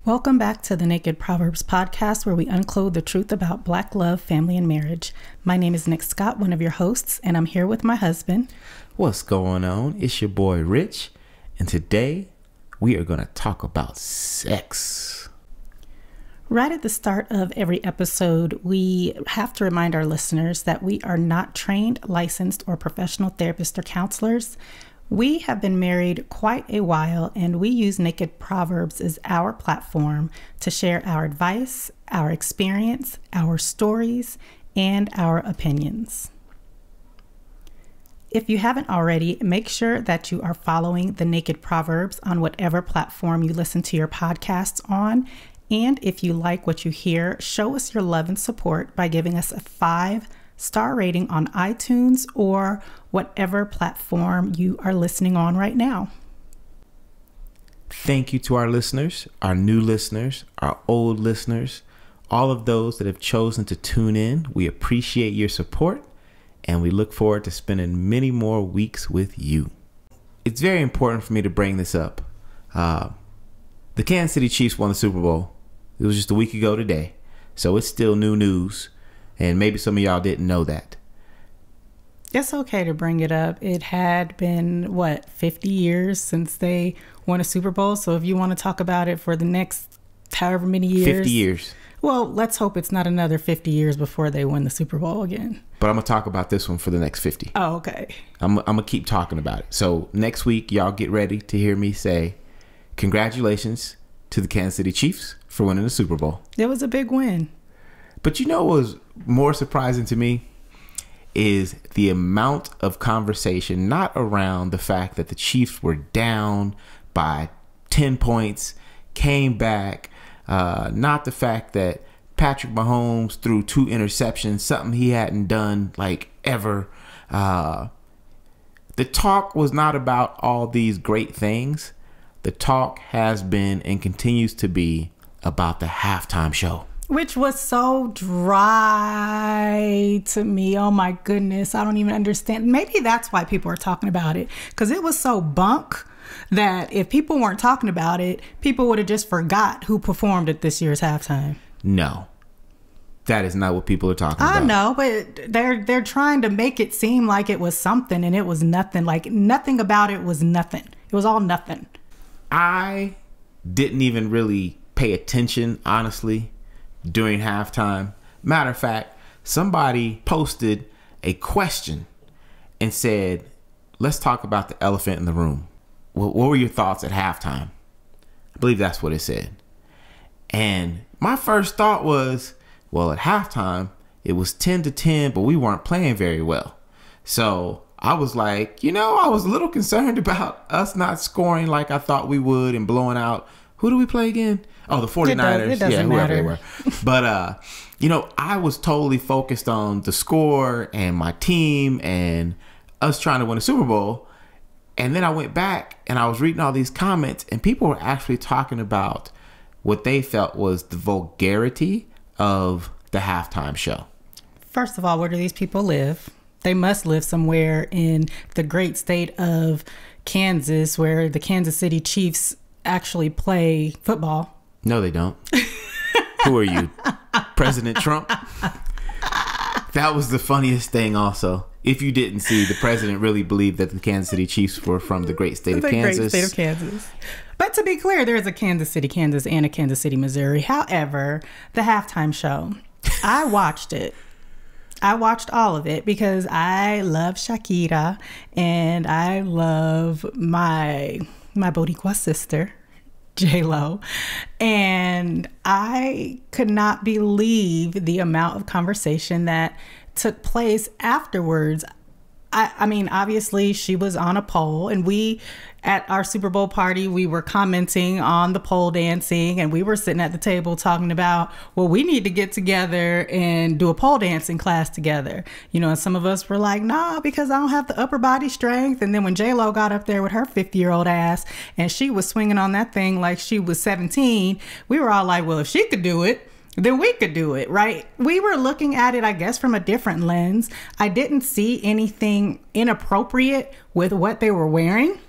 Welcome back to the Naked Proverbs podcast, where we unclothe the truth about Black love, family, and marriage. My name is Nik Scott, one of your hosts, and I'm here with my husband. What's going on? It's your boy Rich, and today we are going to talk about sex. Right at the start of every episode, we have to remind our listeners that we are not trained, licensed, or professional therapists or counselors. We have been married quite a while, and we use Naked Proverbs as our platform to share our advice, our experience, our stories, and our opinions. If you haven't already, make sure that you are following the Naked Proverbs on whatever platform you listen to your podcasts on. And if you like what you hear, show us your love and support by giving us a 5-star rating on iTunes or whatever platform you are listening on right now. Thank you to our listeners, our new listeners, our old listeners, all of those that have chosen to tune in. We appreciate your support, and we look forward to spending many more weeks with you. It's very important for me to bring this up. The Kansas City Chiefs won the Super Bowl. It was just a week ago today, so it's still new news, and maybe some of y'all didn't know that. It's okay to bring it up. It had been, 50 years since they won a Super Bowl. So if you want to talk about it for the next however many years. 50 years. Well, let's hope it's not another 50 years before they win the Super Bowl again. But I'm going to talk about this one for the next 50. Oh, okay. I'm going to keep talking about it. So next week, y'all get ready to hear me say congratulations to the Kansas City Chiefs for winning the Super Bowl. It was a big win. But you know what was more surprising to me is the amount of conversation, not around the fact that the Chiefs were down by 10 points, came back, not the fact that Patrick Mahomes threw 2 interceptions, something he hadn't done like ever. The talk was not about all these great things. The talk has been and continues to be about the halftime show, which was so dry to me. Oh my goodness. I don't even understand. Maybe that's why people are talking about it, because it was so bunk that if people weren't talking about it, people would have just forgot who performed at this year's halftime. No, that is not what people are talking about. I know, but they're trying to make it seem like it was something, and it was nothing. Like, nothing about it was nothing. It was all nothing. I didn't even really pay attention, honestly, during halftime. Matter of fact, somebody posted a question and said, let's talk about the elephant in the room. What were your thoughts at halftime? I believe that's what it said. And my first thought was, well, at halftime, it was 10-10, but we weren't playing very well. So I was like, I was a little concerned about us not scoring like I thought we would and blowing out. Who do we play again? Oh, the 49ers. It doesn't matter. They were. But, I was totally focused on the score and my team and us trying to win a Super Bowl. And then I went back and I was reading all these comments, and people were actually talking about what they felt was the vulgarity of the halftime show. First of all, where do these people live? They must live somewhere in the great state of Kansas, where the Kansas City Chiefs actually play football. No, they don't. Who are you? President Trump? That was the funniest thing also. If you didn't see, the president really believed that the Kansas City Chiefs were from the great state of Kansas. The great state of Kansas. But to be clear, there is a Kansas City, Kansas, and a Kansas City, Missouri. However, the halftime show, I watched it. I watched all of it because I love Shakira and I love my Boricua sister, J-Lo, and I could not believe the amount of conversation that took place afterwards. I mean, obviously she was on a pole, and we at our Super Bowl party, we were commenting on the pole dancing, and we were sitting at the table talking about, well, we need to get together and do a pole dancing class together. And some of us were like, nah, because I don't have the upper body strength. And then when J-Lo got up there with her 50-year-old ass and she was swinging on that thing like she was 17, we were all like, well, if she could do it, then we could do it, right? We were looking at it, I guess, from a different lens. I didn't see anything inappropriate with what they were wearing.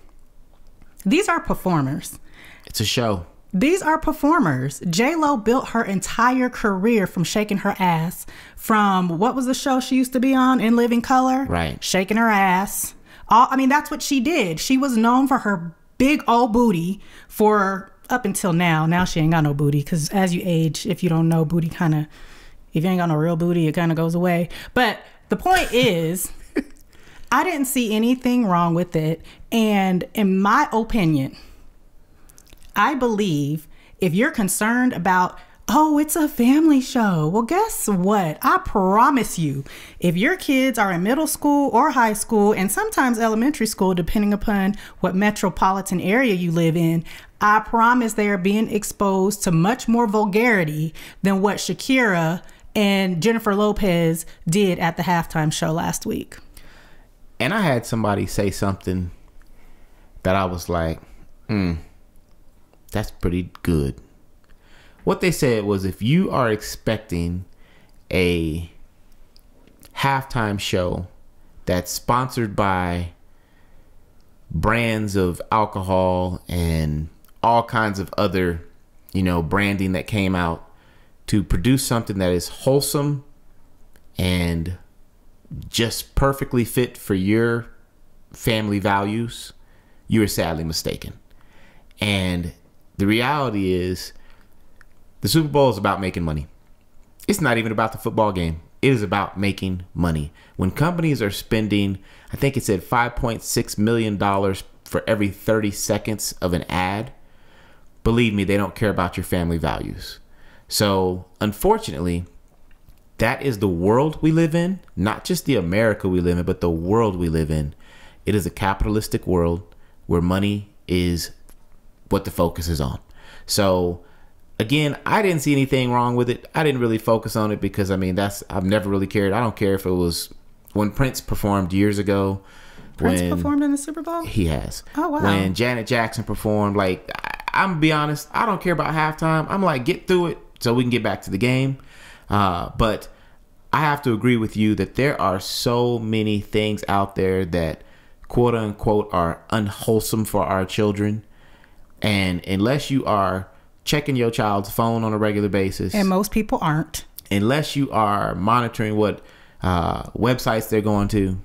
These are performers. It's a show. These are performers. J-Lo built her entire career from shaking her ass. From what was the show she used to be on, In Living Color? Right. Shaking her ass. I mean, that's what she did. She was known for her big old booty for up until now. Now she ain't got no booty, because as you age, if you don't know, booty kind of, if you ain't got no real booty, it kind of goes away. But the point is, I didn't see anything wrong with it. And in my opinion, I believe if you're concerned about, oh, it's a family show. Well, guess what? I promise you, if your kids are in middle school or high school, and sometimes elementary school, depending upon what metropolitan area you live in, I promise they are being exposed to much more vulgarity than what Shakira and Jennifer Lopez did at the halftime show last week. And I had somebody say something that I was like, that's pretty good. What they said was, if you are expecting a halftime show that's sponsored by brands of alcohol and all kinds of other, branding that came out to produce something that is wholesome and just perfectly fit for your family values, you are sadly mistaken. And the reality is, the Super Bowl is about making money. It's not even about the football game. It is about making money. When companies are spending, I think it said $5.6 million for every 30 seconds of an ad, believe me, they don't care about your family values. So, unfortunately, that is the world we live in. Not just the America we live in, but the world we live in. It is a capitalistic world where money is what the focus is on. So, again, I didn't see anything wrong with it. I didn't really focus on it because, I've never really cared. I don't care if it was when Prince performed years ago. Prince performed in the Super Bowl? He has. Oh, wow. When Janet Jackson performed, I'm gonna be honest, I don't care about halftime. I'm like, get through it so we can get back to the game. But I have to agree with you that there are so many things out there that quote unquote are unwholesome for our children. And unless you are checking your child's phone on a regular basis, and most people aren't, unless you are monitoring what websites they're going to,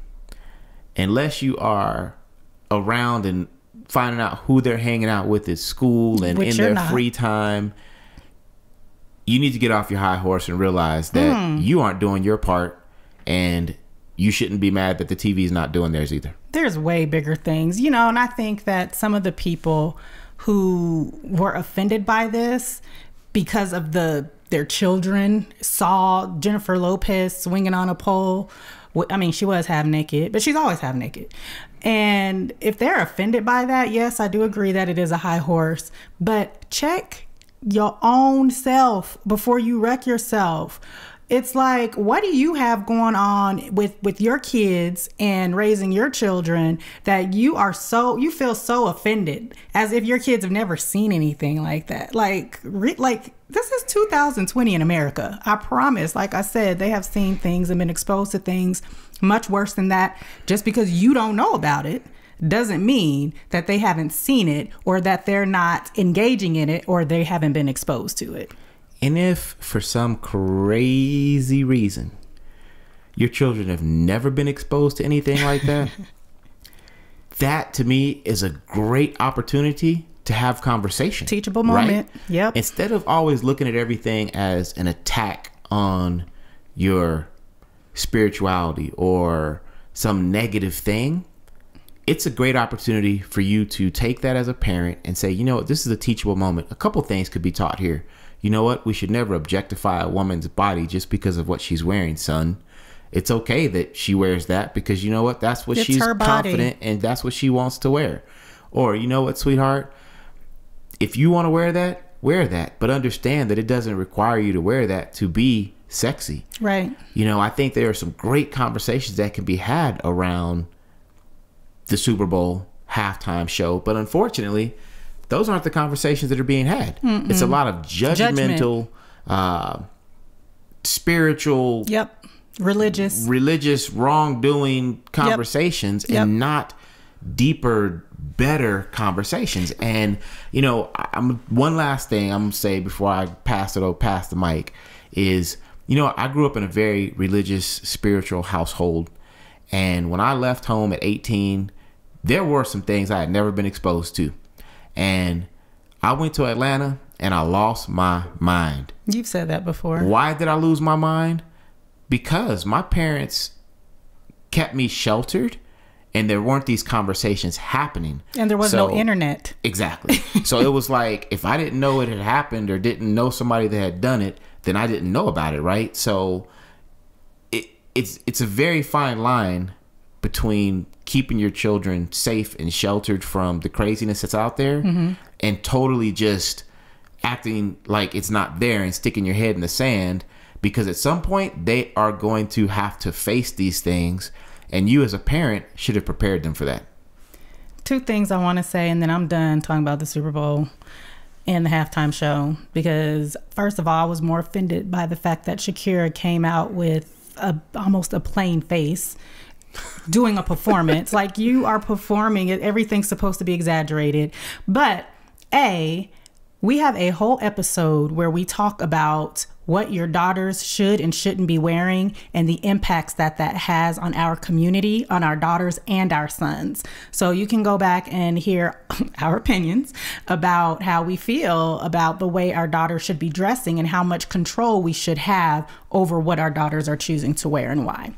unless you are around and finding out who they're hanging out with at school and in their free time, you need to get off your high horse and realize that you aren't doing your part, and you shouldn't be mad that the TV is not doing theirs either. There's way bigger things, and I think that some of the people who were offended by this because of their children saw Jennifer Lopez swinging on a pole. She was half naked, but she's always half naked. And if they're offended by that, yes, I do agree that it is a high horse, but check your own self before you wreck yourself. It's like, what do you have going on with your kids and raising your children that you feel so offended, as if your kids have never seen anything like that? Like this is 2020 in America. I promise. Like I said, they have seen things and been exposed to things much worse than that. Just because you don't know about it doesn't mean that they haven't seen it, or that they're not engaging in it, or they haven't been exposed to it. And if for some crazy reason your children have never been exposed to anything like that, that to me is a great opportunity to have conversation. Teachable moment. Right? Yep. Instead of always looking at everything as an attack on your spirituality or some negative thing, it's a great opportunity for you to take that as a parent and say, this is a teachable moment. A couple things could be taught here. You know what? We should never objectify a woman's body just because of what she's wearing, son. It's okay that she wears that because you know what? That's what she's confident and that's what she wants to wear. Or you know what, sweetheart? If you want to wear that, but understand that it doesn't require you to wear that to be sexy. Right. I think there are some great conversations that can be had around the Super Bowl halftime show, but unfortunately, those aren't the conversations that are being had. Mm-mm. It's a lot of judgmental, spiritual, religious wrongdoing conversations, and not deeper better conversations. And, you know, one last thing I'm going to say before I pass the mic is, you know, I grew up in a very religious, spiritual household. And when I left home at 18, there were some things I had never been exposed to. And I went to Atlanta and I lost my mind. You've said that before. Why did I lose my mind? Because my parents kept me sheltered and there weren't these conversations happening. And there was no internet. Exactly. So it was like, if I didn't know it had happened or didn't know somebody that had done it, then I didn't know about it, right? So it's a very fine line between keeping your children safe and sheltered from the craziness that's out there and totally just acting like it's not there and sticking your head in the sand, because at some point they are going to have to face these things, and you as a parent should have prepared them for that. Two things I want to say, and then I'm done talking about the Super Bowl and the halftime show, because first of all, I was more offended by the fact that Shakira came out with almost a plain face doing a performance. Like, you are performing it, everything's supposed to be exaggerated. But we have a whole episode where we talk about what your daughters should and shouldn't be wearing and the impacts that has on our community, on our daughters and our sons. So you can go back and hear our opinions about how we feel about the way our daughters should be dressing and how much control we should have over what our daughters are choosing to wear and why.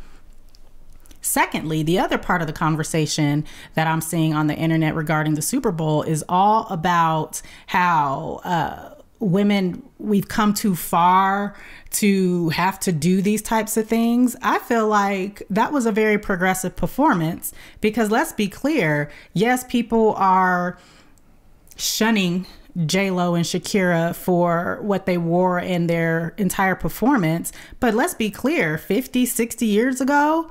Secondly, the other part of the conversation that I'm seeing on the internet regarding the Super Bowl is all about how women, we've come too far to have to do these types of things. I feel like that was a very progressive performance, because let's be clear, yes, people are shunning J-Lo and Shakira for what they wore in their entire performance, but let's be clear, 50, 60 years ago,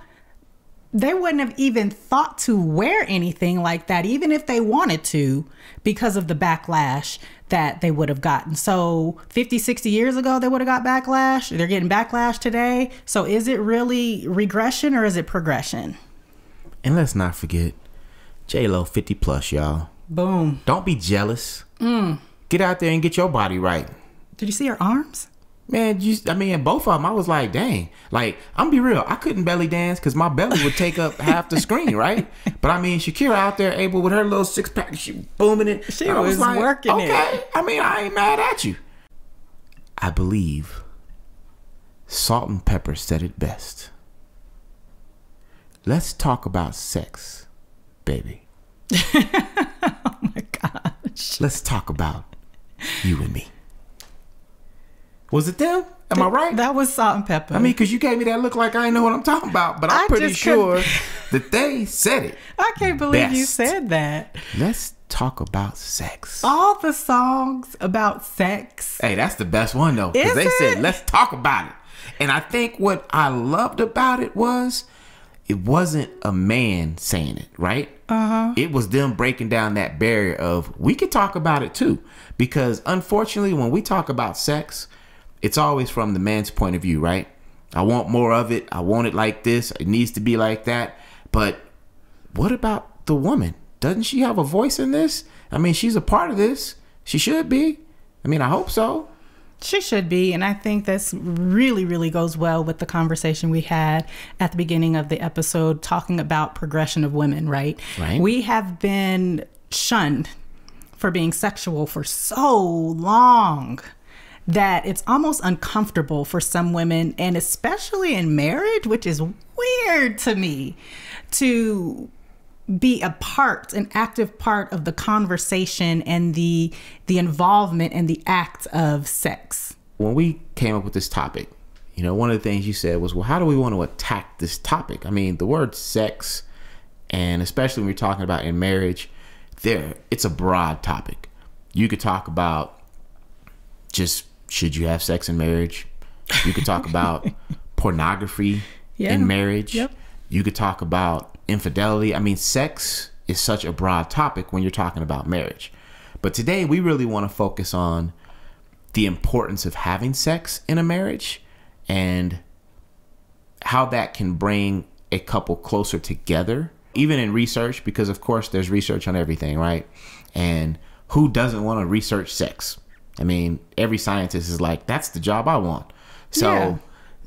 they wouldn't have even thought to wear anything like that, even if they wanted to, because of the backlash that they would have gotten. So 50, 60 years ago, they would have got backlash. They're getting backlash today. So is it really regression or is it progression? And let's not forget, J-Lo 50 plus, y'all. Boom. Don't be jealous. Get out there and get your body right. Did you see her arms? Man, both of them, I was like, dang. Like, I'm gonna be real, I couldn't belly dance because my belly would take up half the screen, right? But I mean, Shakira out there able with her little six-pack, she booming it. She was like, working it. Okay, I mean, I ain't mad at you. I believe Salt and Pepper said it best. Let's talk about sex, baby. Oh my gosh. Let's talk about you and me. Was it them? Am I right? That was Salt and Pepper. I mean, because you gave me that look like I ain't know what I'm talking about, but I'm pretty sure that they said it. I can't believe best. You said that. Let's talk about sex. All the songs about sex. Hey, that's the best one, though. Because they said, let's talk about it. And I think what I loved about it was, it wasn't a man saying it, right? It was them breaking down that barrier of, we could talk about it too. Because unfortunately, when we talk about sex, it's always from the man's point of view, right? I want more of it. I want it like this. It needs to be like that. But what about the woman? Doesn't she have a voice in this? I mean, she's a part of this. She should be. I mean, I hope so. She should be. And I think this really, really goes well with the conversation we had at the beginning of the episode talking about progression of women, right? Right. We have been shunned for being sexual for so long that it's almost uncomfortable for some women, and especially in marriage, which is weird to me, to be an active part of the conversation and the involvement and the act of sex. When we came up with this topic, you know, one of the things you said was, well, how do we want to attack this topic? I mean, the word sex, and especially when we're talking about in marriage, it's a broad topic. You could talk about just, should you have sex in marriage? You could talk about pornography in marriage. Yep. You could talk about infidelity. I mean, sex is such a broad topic when you're talking about marriage. But today we really want to focus on the importance of having sex in a marriage and how that can bring a couple closer together. even in research, because of course there's research on everything, right? And who doesn't want to research sex? I mean, every scientist is like, that's the job I want. So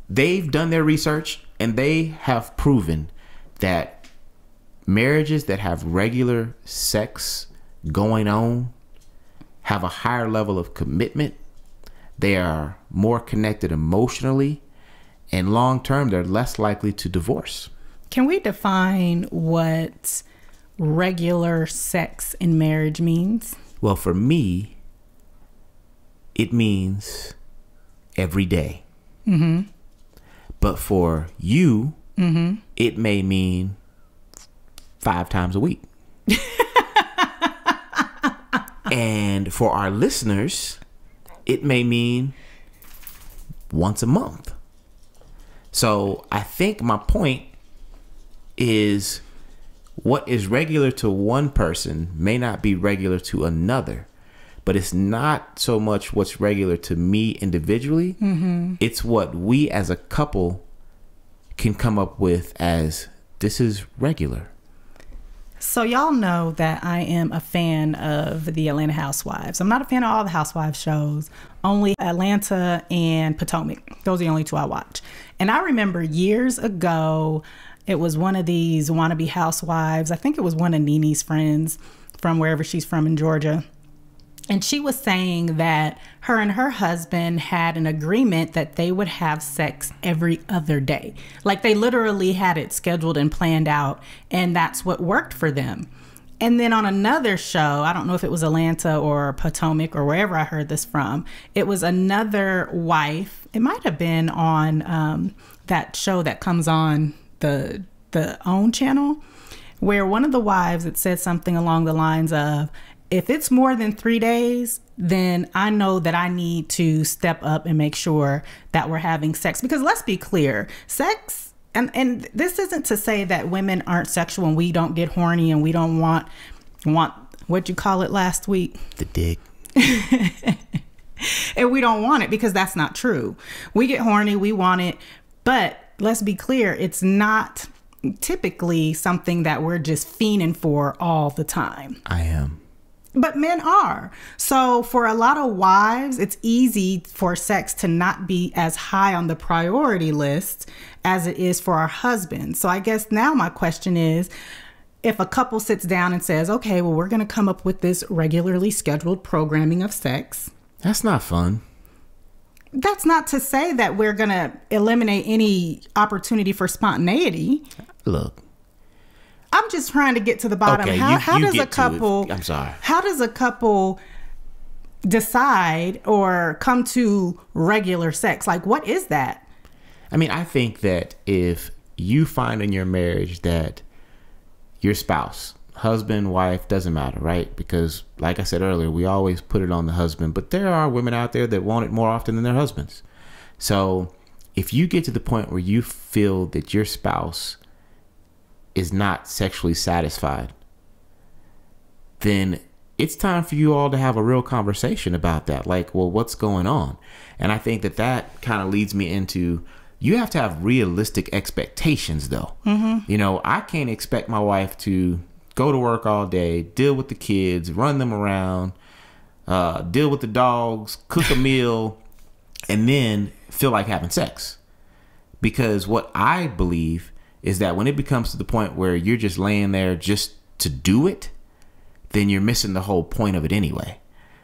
they've done their research and they have proven that marriages that have regular sex going on have a higher level of commitment. They are more connected emotionally, and long term, they're less likely to divorce. Can we define what regular sex in marriage means? Well, for me, it means every day. Mm-hmm. But for you, mm-hmm. it may mean 5 times a week. And for our listeners, it may mean once a month. So I think my point is what is regular to one person may not be regular to another, but it's not so much what's regular to me individually. Mm-hmm. It's what we as a couple can come up with as this is regular. So y'all know that I am a fan of the Atlanta Housewives. I'm not a fan of all the Housewives shows, only Atlanta and Potomac. Those are the only 2 I watch. And I remember years ago, it was one of these wannabe housewives. I think it was one of Nene's friends from wherever she's from in Georgia. And she was saying that her and her husband had an agreement that they would have sex every other day. Like they literally had it scheduled and planned out, and that's what worked for them. And then on another show, I don't know if it was Atlanta or Potomac or wherever I heard this from, it was another wife. It might have been on that show that comes on the OWN channel, where one of the wives, it said something along the lines of, if it's more than 3 days, then I know that I need to step up and make sure that we're having sex. Because let's be clear, sex, and this isn't to say that women aren't sexual and we don't get horny and we don't want what'd you call it last week? The dick. And we don't want it, because that's not true. We get horny, we want it, but let's be clear, it's not typically something that we're just fiending for all the time. I am. But men are. So for a lot of wives, it's easy for sex to not be as high on the priority list as it is for our husbands. So I guess now my question is, if a couple sits down and says, okay, well, we're going to come up with this regularly scheduled programming of sex. That's not fun. That's not to say that we're going to eliminate any opportunity for spontaneity. Look. I'm just trying to get to the bottom. Okay, how you does a get couple? I'm sorry. How does a couple decide or come to regular sex? Like, what is that? I mean, I think that if you find in your marriage that your spouse, husband, wife, doesn't matter, right? Because like I said earlier, we always put it on the husband, but there are women out there that want it more often than their husbands. So if you get to the point where you feel that your spouse is not sexually satisfied, then it's time for you all to have a real conversation about that. Like, well, what's going on? And I think that that kind of leads me into, you have to have realistic expectations though. Mm-hmm. You know, I can't expect my wife to go to work all day, deal with the kids, run them around, deal with the dogs, cook a meal, and then feel like having sex. Because what I believe is that when it becomes to the point where you're just laying there just to do it, then you're missing the whole point of it anyway.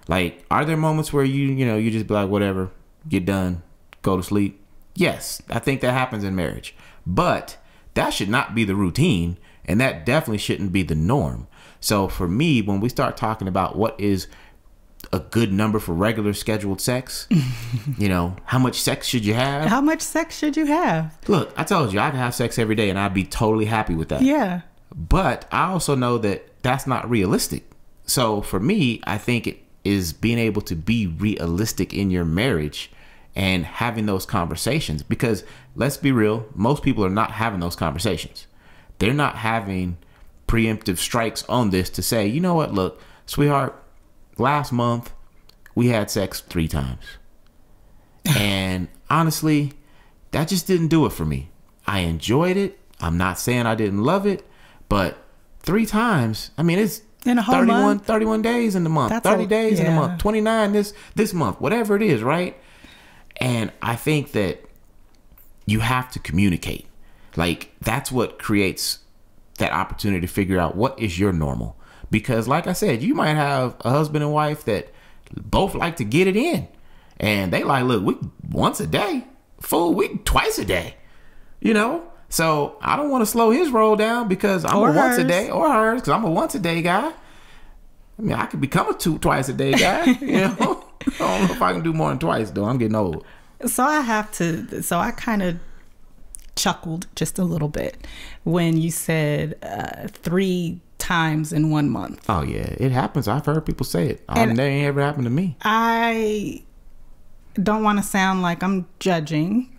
Like, are there moments where you just be like, whatever, get done, go to sleep? Yes, I think that happens in marriage. But that should not be the routine, and that definitely shouldn't be the norm. So for me, when we start talking about what is a good number for regular scheduled sex, how much sex should you have? How much sex should you have? Look, I told you I can have sex every day and I'd be totally happy with that. Yeah. But I also know that that's not realistic. So for me, I think it is being able to be realistic in your marriage and having those conversations. Because let's be real, most people are not having those conversations. They're not having preemptive strikes on this to say, you know what, look, sweetheart, last month we had sex 3 times. And honestly, that just didn't do it for me. I enjoyed it. I'm not saying I didn't love it, But 3 times, I mean, it's in a whole month? 31 days in the month, That's 30 days in the yeah. month, 29 this month, whatever it is, right? And I think that you have to communicate. Like, that's what creates that opportunity to figure out what is your normal. Because like I said, you might have a husband and wife that both like to get it in. And they like, look, we once a day. Fool, we twice a day. You know? So I don't want to slow his roll down because I'm a once a day, or hers, because I'm a once a day guy. I mean, I could become a twice a day guy. You know? I don't know if I can do more than twice, though. I'm getting old. So I kind of chuckled just a little bit when you said 3 times in 1 month. Oh, yeah. It happens. I've heard people say it. And that ain't ever happened to me. I don't want to sound like I'm judging,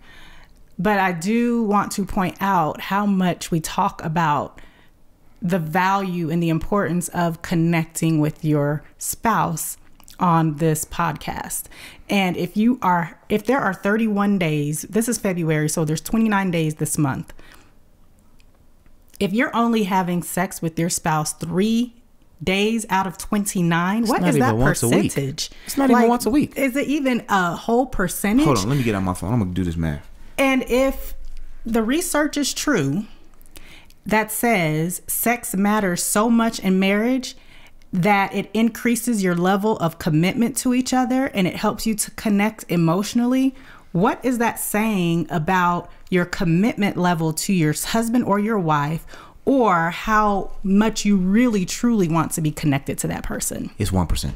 but I do want to point out how much we talk about the value and the importance of connecting with your spouse on this podcast. And if there are 31 days, this is February, so there's 29 days this month. If you're only having sex with your spouse 3 days out of 29, what is that percentage? It's not even once a week. Is it even a whole percentage? Hold on, let me get on my phone. I'm gonna do this math. And if the research is true that says sex matters so much in marriage that it increases your level of commitment to each other and it helps you to connect emotionally, what is that saying about your commitment level to your husband or your wife, or how much you really truly want to be connected to that person? It's 1%.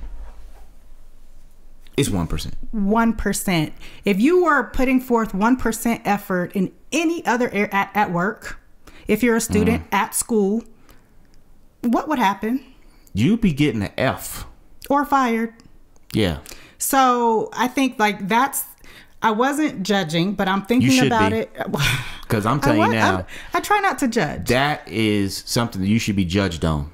It's 1%. 1%. If you were putting forth 1% effort in any other area, at work, if you're a student at school, what would happen? You'd be getting an F. Or fired. Yeah. So I think I wasn't judging, but I'm thinking about it. Because I'm telling you now. I try not to judge. That is something that you should be judged on.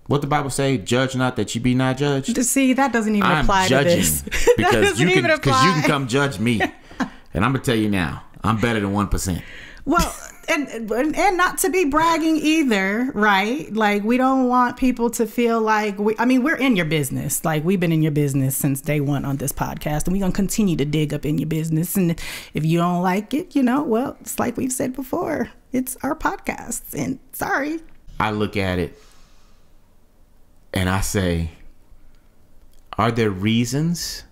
What the Bible say? Judge not that you be not judged. See, that doesn't even apply to this. Because you can come judge me. And I'm going to tell you now, I'm better than 1%. Well, and not to be bragging either, right? Like, we don't want people to feel like we're in your business. Like, we've been in your business since day one on this podcast, and we're going to continue to dig up in your business. And if you don't like it, well, it's like we've said before, it's our podcast, and sorry. I look at it and I say, are there reasons?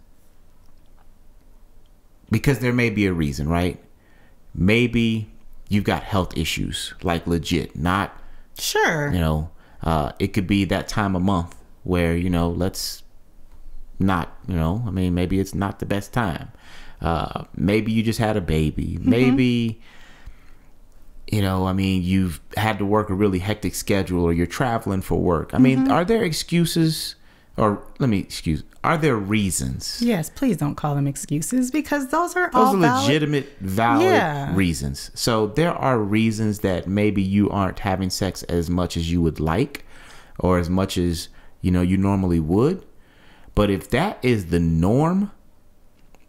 Because there may be a reason, right? Maybe you've got health issues, like legit, not sure. It could be that time of month where, let's not, maybe it's not the best time. Maybe you just had a baby. Mm-hmm. Maybe, you've had to work a really hectic schedule, or you're traveling for work. I mean, are there excuses, are there reasons? Yes, please don't call them excuses, because those are legitimate, valid reasons. So there are reasons that maybe you aren't having sex as much as you would like, or as much as, you normally would. But if that is the norm,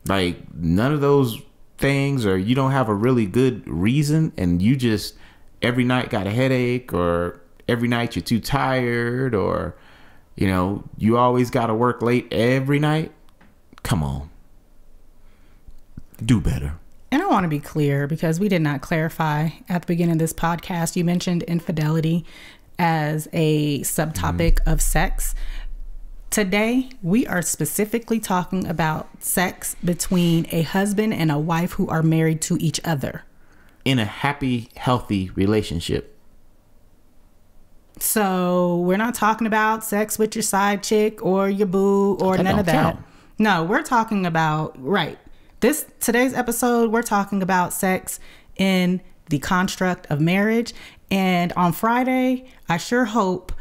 like none of those things, or you don't have a really good reason, and you just every night got a headache, or every night you're too tired, or you always got to work late every night. Come on. Do better. And I want to be clear, because we did not clarify at the beginning of this podcast. You mentioned infidelity as a subtopic of sex. Today, we are specifically talking about sex between a husband and a wife who are married to each other. In a happy, healthy relationship. So we're not talking about sex with your side chick or your boo or none of that. Count. No, we're talking about, today's episode, we're talking about sex in the construct of marriage. And on Friday, I sure hope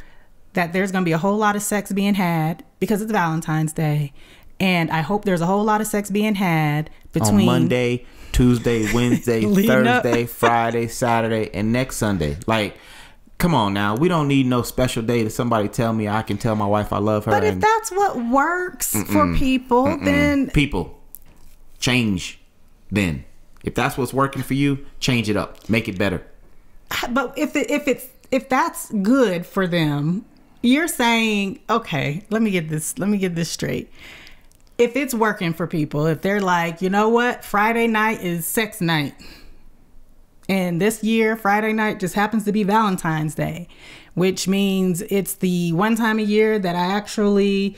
that there's going to be a whole lot of sex being had, because it's Valentine's Day. And I hope there's a whole lot of sex being had between on Monday, Tuesday, Wednesday, Thursday, Friday, Saturday, and next Sunday. Like, come on now. We don't need no special day to somebody tell me I can tell my wife I love her. But if that's what works for people, then... People, change then. If that's what's working for you, change it up. Make it better. But if if that's good for them, you're saying, okay, let me get this straight. If it's working for people, if they're like, you know what, Friday night is sex night, and this year Friday night just happens to be Valentine's Day, which means it's the one time a year that I actually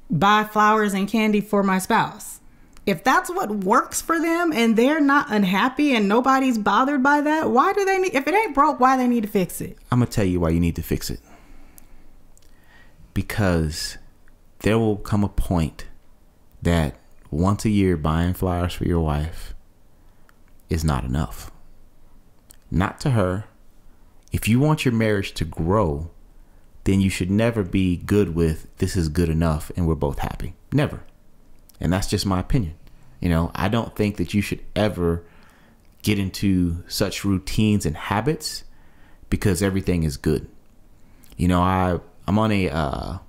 buy flowers and candy for my spouse. If that's what works for them and they're not unhappy and nobody's bothered by that, why do they need, if it ain't broke, why they need to fix it? I'm going to tell you why you need to fix it. Because there will come a point that once a year buying flowers for your wife is not enough. Not to her. If you want your marriage to grow, then you should never be good with this is good enough and we're both happy. Never. And that's just my opinion. You know, I don't think that you should ever get into such routines and habits because everything is good. You know, I'm on a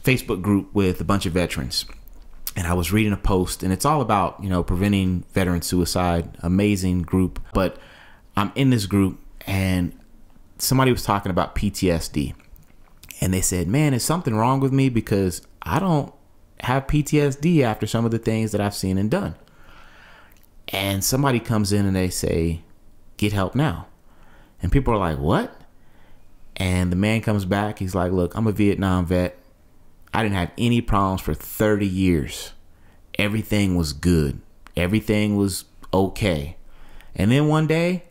Facebook group with a bunch of veterans, and I was reading a post, and it's all about, you know, preventing veteran suicide. Amazing group. But I'm in this group, and somebody was talking about PTSD, and they said, man, is something wrong with me because I don't have PTSD after some of the things that I've seen and done. And somebody comes in and they say, get help now. And people are like, what? And the man comes back. He's like, look, I'm a Vietnam vet. I didn't have any problems for 30 years. Everything was good. Everything was okay. And then one day,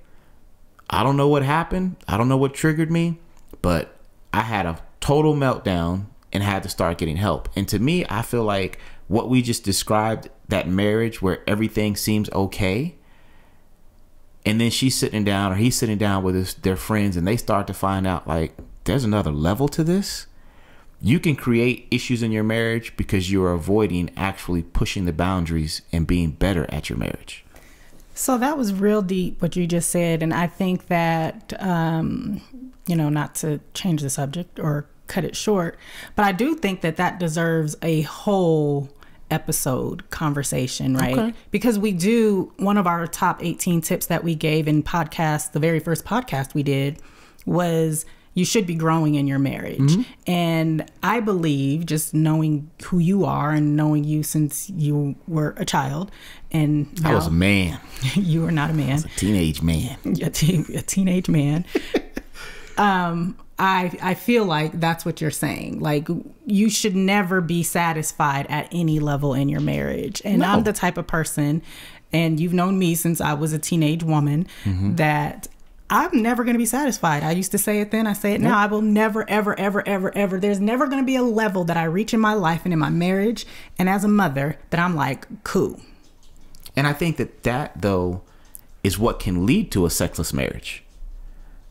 I don't know what happened. I don't know what triggered me, but I had a total meltdown and had to start getting help. And to me, I feel like what we just described, that marriage where everything seems okay, and then she's sitting down or he's sitting down with their friends and they start to find out like there's another level to this. You can create issues in your marriage because you're avoiding actually pushing the boundaries and being better at your marriage. So that was real deep what you just said. And I think that, you know, not to change the subject or cut it short, but I do think that that deserves a whole episode conversation, right? Okay. Because we do, one of our top 18 tips that we gave in podcast, the very first podcast we did, was you should be growing in your marriage. Mm-hmm. And I believe, just knowing who you are and knowing you since you were a child, and I was a man. You were not a man. I was a teenage man. A teenage man. I feel like that's what you're saying. Like, you should never be satisfied at any level in your marriage. And no. I'm the type of person, and you've known me since I was a teenage woman, mm-hmm. that I'm never going to be satisfied. I used to say it then, I say it now. I will never, ever, ever, ever, ever. There's never going to be a level that I reach in my life and in my marriage and as a mother that I'm like, cool. And I think that though, is what can lead to a sexless marriage.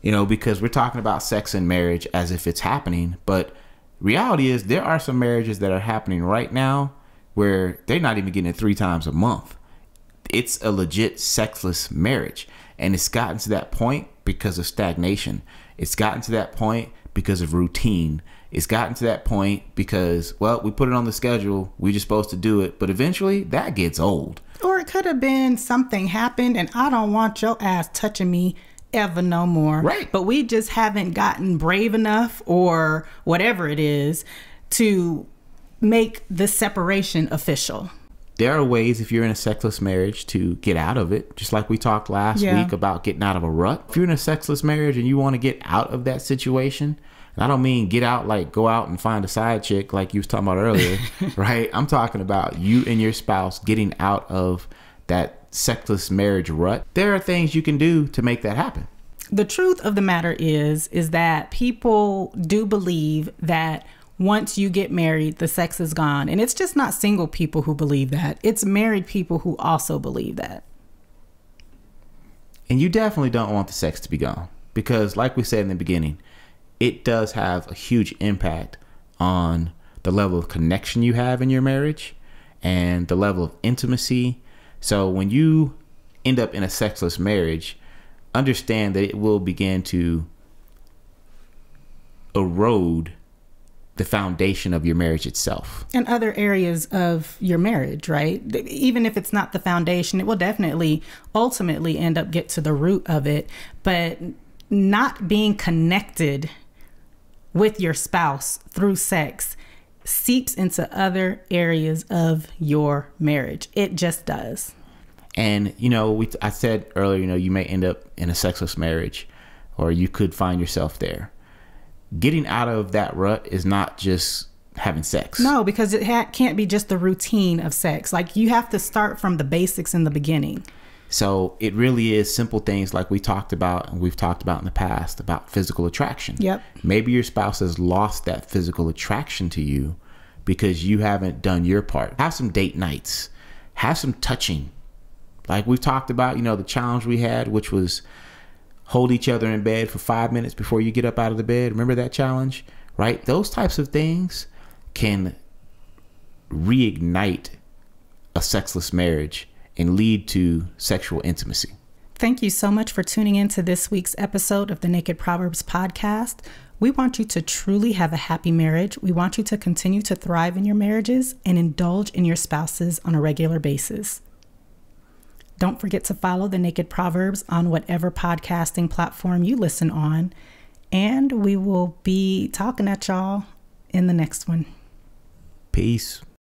You know, because we're talking about sex and marriage as if it's happening. But reality is there are some marriages that are happening right now where they're not even getting it 3 times a month. It's a legit sexless marriage. And it's gotten to that point because of stagnation. It's gotten to that point because of routine. It's gotten to that point because, well, we put it on the schedule. We're just supposed to do it. But eventually that gets old. Or it could have been something happened and I don't want your ass touching me ever no more. Right. But we just haven't gotten brave enough or whatever it is to make the separation official. There are ways, if you're in a sexless marriage, to get out of it. Just like we talked last week about getting out of a rut. If you're in a sexless marriage and you want to get out of that situation, and I don't mean get out like go out and find a side chick like you was talking about earlier, right? I'm talking about you and your spouse getting out of that sexless marriage rut. There are things you can do to make that happen. The truth of the matter is that people do believe that once you get married, the sex is gone. And it's just not single people who believe that. It's married people who also believe that. And you definitely don't want the sex to be gone. Because like we said in the beginning, it does have a huge impact on the level of connection you have in your marriage and the level of intimacy. So when you end up in a sexless marriage, understand that it will begin to erode the foundation of your marriage itself. And other areas of your marriage, right? Even if it's not the foundation, it will definitely ultimately end up get to the root of it. But not being connected with your spouse through sex seeps into other areas of your marriage. It just does. And, you know, I said earlier, you know, you may end up in a sexless marriage, or you could find yourself there. Getting out of that rut is not just having sex. No, because it can't be just the routine of sex. Like, you have to start from the basics in the beginning. So it really is simple things like we talked about, and we've talked about in the past, about physical attraction. Yep. Maybe your spouse has lost that physical attraction to you because you haven't done your part. Have some date nights. Have some touching. Like we've talked about, you know, the challenge we had, which was hold each other in bed for 5 minutes before you get up out of the bed. Remember that challenge, right? Those types of things can reignite a sexless marriage and lead to sexual intimacy. Thank you so much for tuning in to this week's episode of the Naked Proverbs podcast. We want you to truly have a happy marriage. We want you to continue to thrive in your marriages and indulge in your spouses on a regular basis. Don't forget to follow the Naked Proverbs on whatever podcasting platform you listen on. And we will be talking at y'all in the next one. Peace.